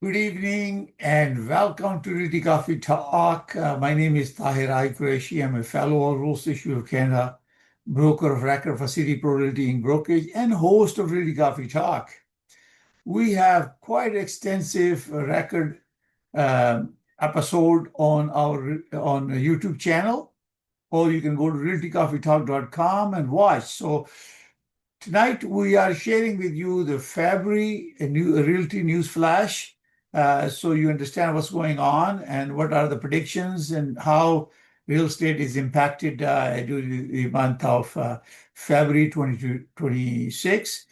Good evening and welcome to Realty Coffee Talk. My name is Tahir Qureshi. I'm a fellow of Real Estate of Canada, broker of record for City Pro Realty Inc. brokerage, and host of Realty Coffee Talk. We have quite extensive record episode on our YouTube channel, or you can go to realtycoffeetalk.com and watch. So tonight we are sharing with you the February Realty Newsflash. So you understand what's going on and what are the predictions and how real estate is impacted during the month of February 2026.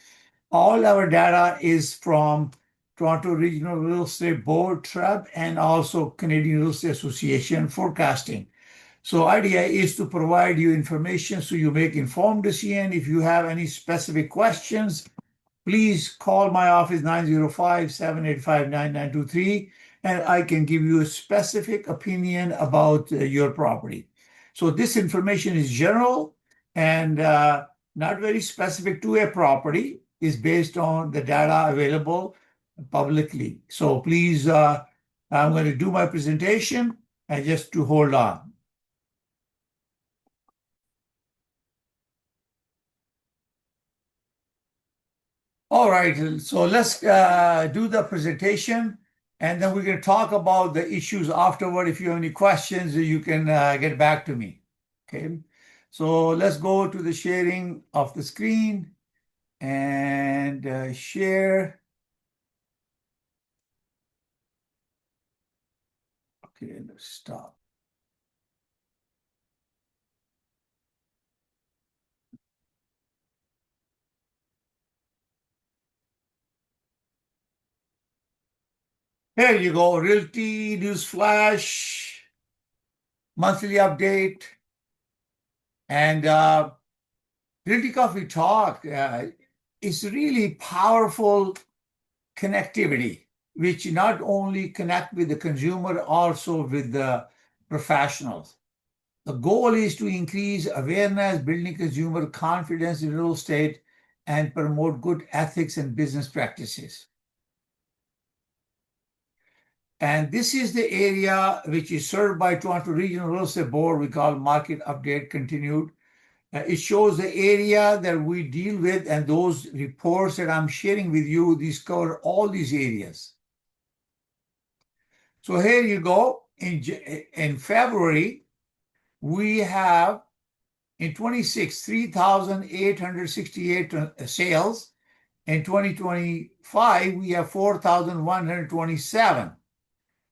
All our data is from Toronto Regional Real Estate Board, TREB, and also Canadian Real Estate Association forecasting. So idea is to provide you information so you make informed decision. If you have any specific questions, please call my office 905-785-9923 and I can give you a specific opinion about your property. So this information is general and not very specific to a property, is based on the data available publicly. So please, I'm going to do my presentation and just to hold on. All right, so let's do the presentation, and then we're going to talk about the issues afterward. If you have any questions, you can get back to me. Okay, so let's go to the sharing of the screen and share. Okay, let's stop. Here you go, Realty Newsflash, monthly update, and Realty Coffee Talk is really powerful connectivity, which not only connect with the consumer, also with the professionals. The goal is to increase awareness, building consumer confidence in real estate, and promote good ethics and business practices. And this is the area which is served by Toronto Regional Real Estate Board. We call Market Update Continued. It shows the area that we deal with, and those reports that I'm sharing with you, these cover all these areas. So here you go. In February, we have in 26, 3,868 sales. In 2025, we have 4,127.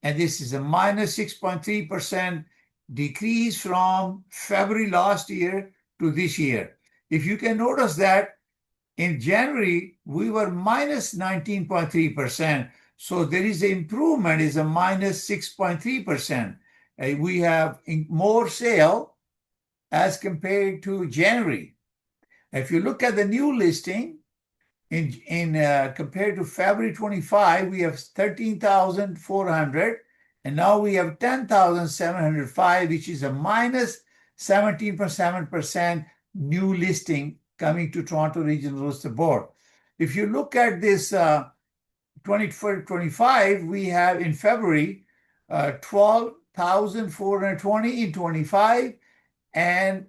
And this is a minus 6.3% decrease from February last year to this year. If you can notice that in January, we were minus 19.3%. So there is an improvement, is a minus 6.3%. We have more sale as compared to January. If you look at the new listing, compared to February 25, we have 13,400, and now we have 10,705, which is a minus 17.7% new listing coming to Toronto Regional Real Estate Board. If you look at this 2025, we have in February 12,420 in 25 and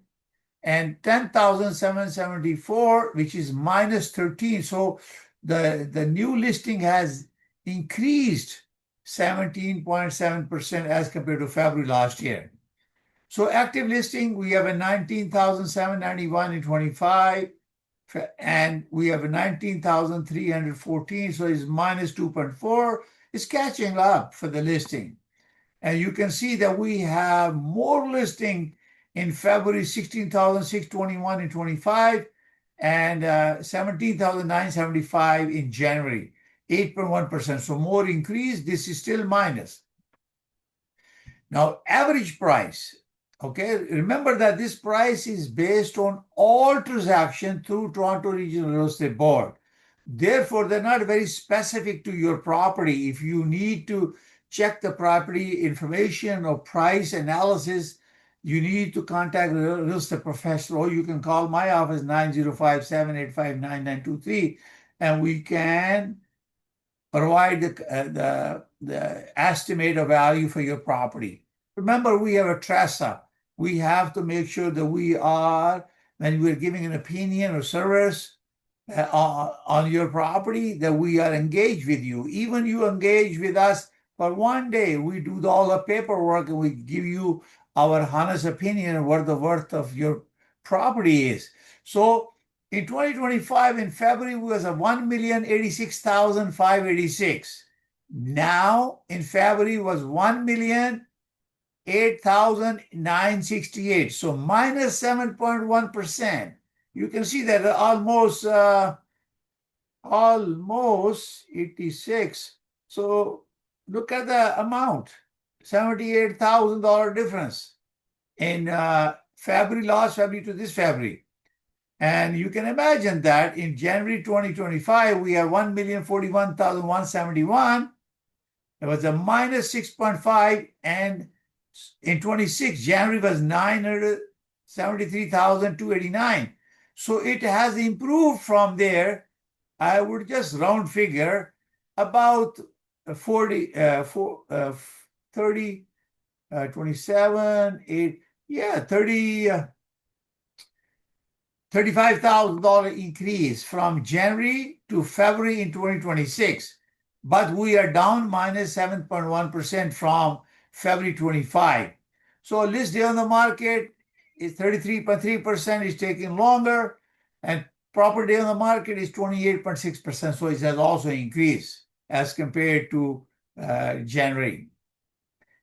10,774, which is minus 13. So the new listing has increased 17.7% as compared to February last year. So active listing, we have a 19,791 in 25, and we have a 19,314, so it's minus 2.4. It's catching up for the listing. And you can see that we have more listing in February, 16,621 in 25, and 17,975 in January, 8.1%. So more increase. This is still minus. Now, average price. Okay, remember that this price is based on all transactions through Toronto Regional Real Estate Board. Therefore, they're not very specific to your property. If you need to check the property information or price analysis, you need to contact a real estate professional, or you can call my office 905-785-9923, and we can provide the estimate of value for your property. Remember, we have a TRESA. We have to make sure that we are, when we're giving an opinion or service on your property, that we are engaged with you. Even you engage with us for one day, we do all the paperwork and we give you our honest opinion of what the worth of your property is. So in 2025, in February, was a 1,086,586. Now in February was 1,008,968. So minus 7.1%. You can see that almost 86. So look at the amount, $78,000 difference in February, last February to this February. And you can imagine that in January 2025, we have 1,041,171. It was a minus 6.5. And in 26, January was 973,289. So it has improved from there. I would just round figure about 30, 27, 8, yeah, $35,000 increase from January to February in 2026. But we are down minus 7.1% from February 25. So list day on the market is 33.3%, is taking longer, and property on the market is 28.6%. So it has also increased as compared to January.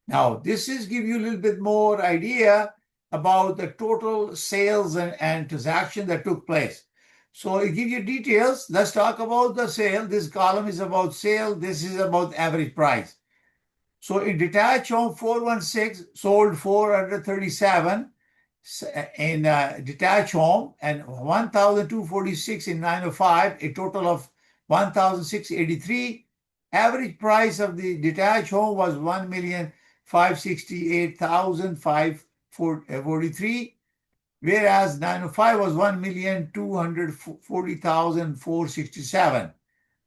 Now, this is give you a little bit more idea about the total sales and transaction that took place. So it gives you details. Let's talk about the sale. This column is about sale. This is about average price. So in detached home 416 sold 437 in detached home, and 1,246 in 905, a total of 1,683. Average price of the detached home was 1,568,543, whereas 905 was 1,240,467.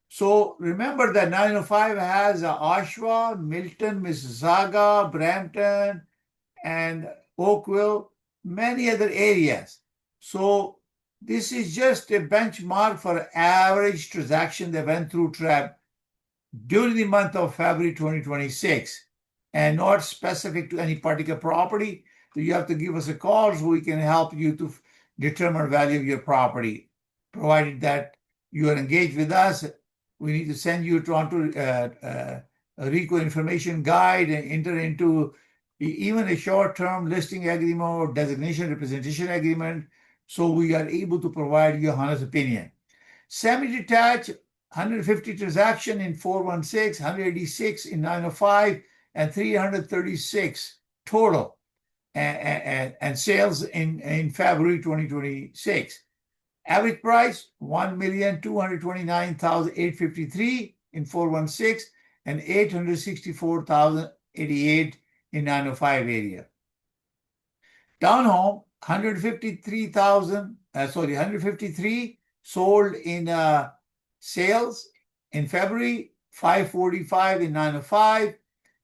So remember that 905 has Oshawa, Milton, Mississauga, Brampton, and Oakville, many other areas. So this is just a benchmark for average transaction that went through TREB during the month of February 2026, and not specific to any particular property. So you have to give us a call so we can help you to determine value of your property. Provided that you are engaged with us, we need to send you Toronto RECO information guide and enter into even a short-term listing agreement or designation representation agreement, so we are able to provide you a honest opinion. Semi-detached, 150 transaction in 416, 186 in 905, and 336 total and sales in February 2026. Average price, 1,229,853 in 416 and 864,088 in 905 area. Townhome, 153 sold in sales in February, 545 in 905,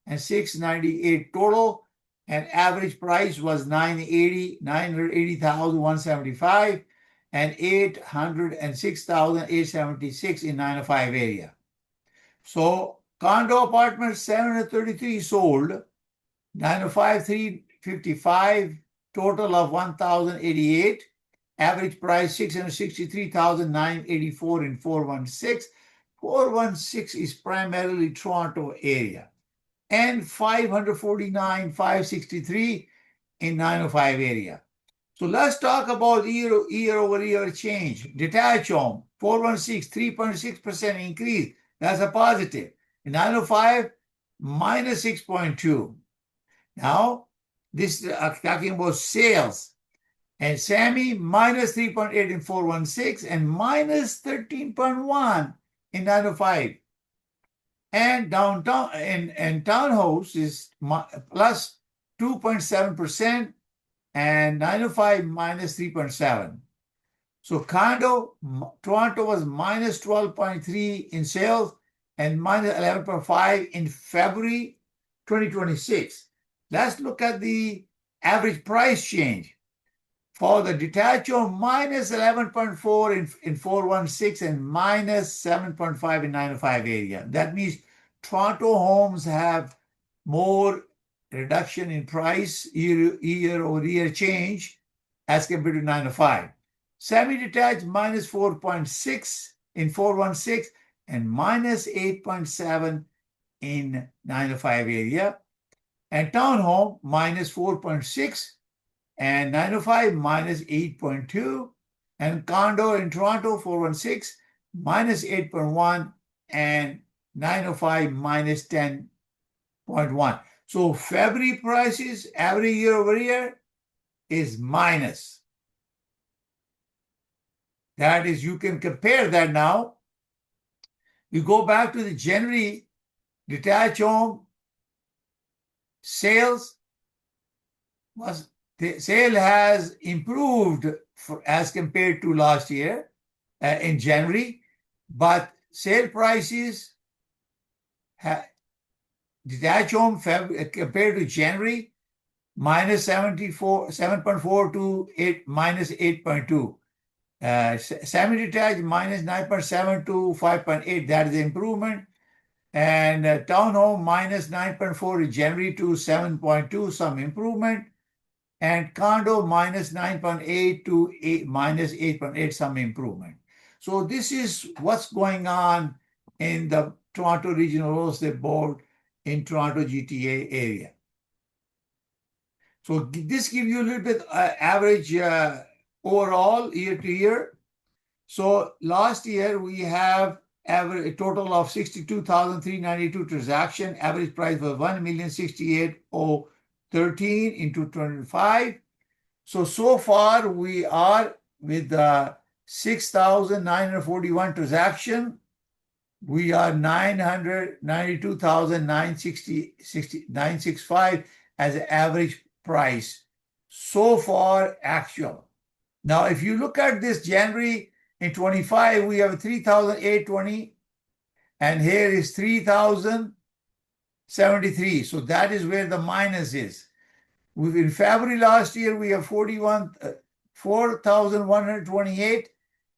and 698 total. And average price was 980,175 and 806,876 in 905 area. So condo apartments 733 sold, 905 355, total of 1,088. Average price 663,984 in 416. 416 is primarily Toronto area. And 549,563 in 905 area. So let's talk about year over year change. Detached home, 416, 3.6% increase. That's a positive. In 905, minus 6.2. Now, this is talking about sales. And Sammy, minus 3.8 in 416 and minus 13.1 in 905. And downtown and townhouse is plus 2.7%. And 905 minus 3.7. So condo, Toronto was minus 12.3 in sales and minus 11.5 in February 2026. Let's look at the average price change. For the detached home, minus 11.4 in 416 and minus 7.5 in 905 area. That means Toronto homes have more reduction in price year over year change as compared to 905. Semi-detached minus 4.6 in 416 and minus 8.7 in 905 area. And townhome minus 4.6 and 905 minus 8.2, and condo in Toronto 416 minus 8.1 and 905 minus 10.1. So February prices every year over year is minus. That is, you can compare that now. You go back to the January detached home sales the sale has improved as compared to last year in January, but sale prices detached home compared to January minus 7.4 to minus 8.2. Semi-detached minus 9.7 to 5.8. That is the improvement. And townhome minus 9.4 in January to 7.2, some improvement. And condo minus 9.8 to minus 8.8, some improvement. So this is what's going on in the Toronto Regional Real Estate Board in Toronto GTA area. So this gives you a little bit average overall year to year. So last year we have a total of 62,392 transaction. Average price was 1,068,013 into 25. So far we are with 6,941 transaction. We are 992,965 as an average price so far actual. Now, if you look at this January in 25, we have 3,820, and here is 3,073. So that is where the minus is. In February last year, we have 4,128,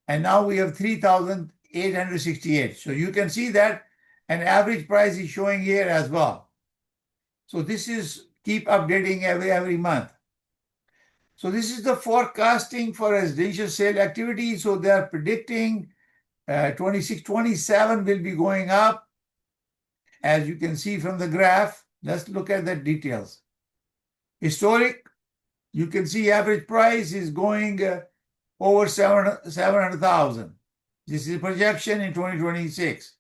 and now we have 3,868. So you can see that an average price is showing here as well. So this is keep updating every month. So this is the forecasting for residential sale activity. So they are predicting 26-27 will be going up, as you can see from the graph. Let's look at the details. Historic, you can see average price is going over 700,000. This is a projection in 2026.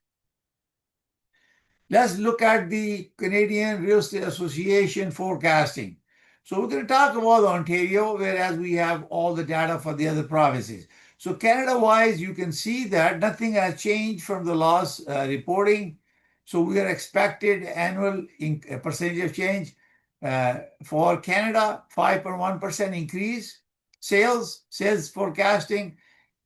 Let's look at the Canadian Real Estate Association forecasting. So we're going to talk about Ontario, whereas we have all the data for the other provinces. So Canada-wise, you can see that nothing has changed from the last reporting. So we are expected annual percentage of change for Canada, 5.1% increase, sales forecasting,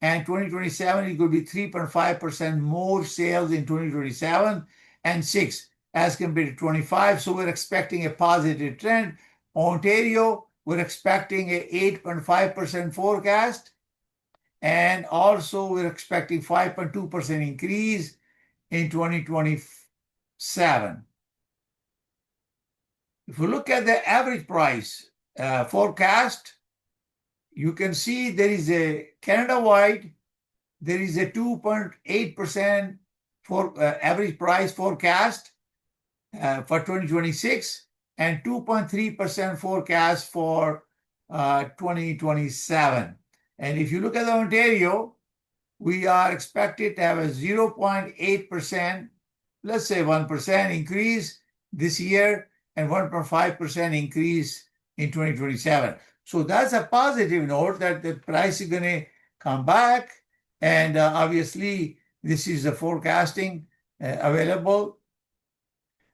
and 2027 it could be 3.5% more sales in 2027 and 6 as compared to 25. So we're expecting a positive trend. Ontario, we're expecting a 8.5% forecast, and also we're expecting 5.2% increase in 2027. If we look at the average price forecast, you can see there is a Canada-wide, there is a 2.8% for average price forecast for 2026 and 2.3% forecast for 2027. And if you look at the Ontario, we are expected to have a 0.8%, let's say 1% increase this year and 1.5% increase in 2027. So that's a positive note that the price is going to come back. And obviously, this is the forecasting available.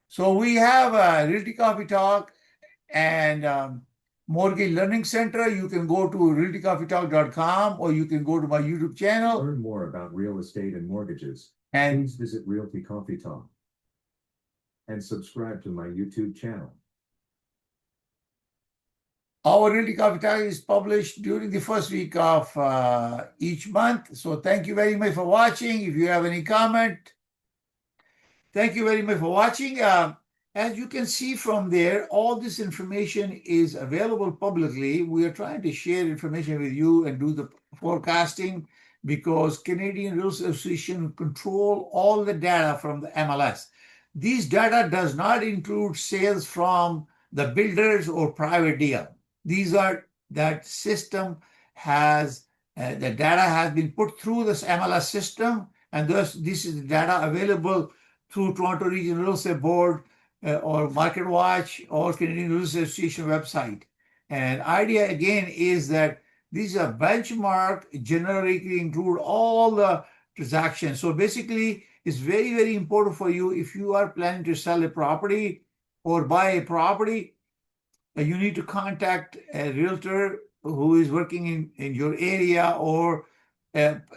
So we have Realty Coffee Talk and Mortgage Learning Center. You can go to realtycoffeetalk.com or you can go to my YouTube channel. Learn more about real estate and mortgages. And Please visit Realty Coffee Talk and subscribe to my YouTube channel. our Realty Coffee Talk is published during the first week of each month. So thank you very much for watching. If you have any comment, thank you very much for watching. As you can see from there, all this information is available publicly. We are trying to share information with you and do the forecasting because Canadian Real Estate Association control all the data from the MLS. These data does not include sales from the builders or private deal. These are that system has the data has been put through this MLS system, and thus this is the data available through Toronto Region Real Estate Board or Market Watch or Canadian Real Estate Association website. And idea again is that these are benchmark, generically include all the transactions. So basically, it's very, very important for you if you are planning to sell a property or buy a property, you need to contact a realtor who is working in your area, or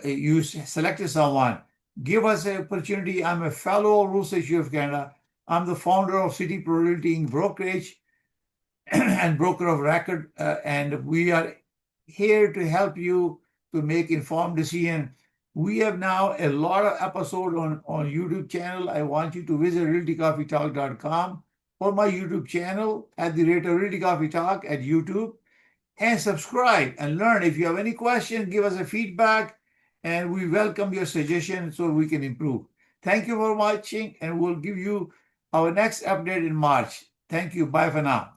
you selected someone. Give us an opportunity. I'm a fellow Real Estate Association of Canada. I'm the founder of City Pro Realty Inc. Brokerage and broker of record, and we are here to help you to make informed decision. We have now a lot of episodes on YouTube channel. I want you to visit realtycoffeetalk.com or my YouTube channel at the rate of Realty Coffee Talk at YouTube, and subscribe and learn. If you have any questions, give us a feedback, and we welcome your suggestions so we can improve. Thank you for watching, and we'll give you our next update in March. Thank you. Bye for now.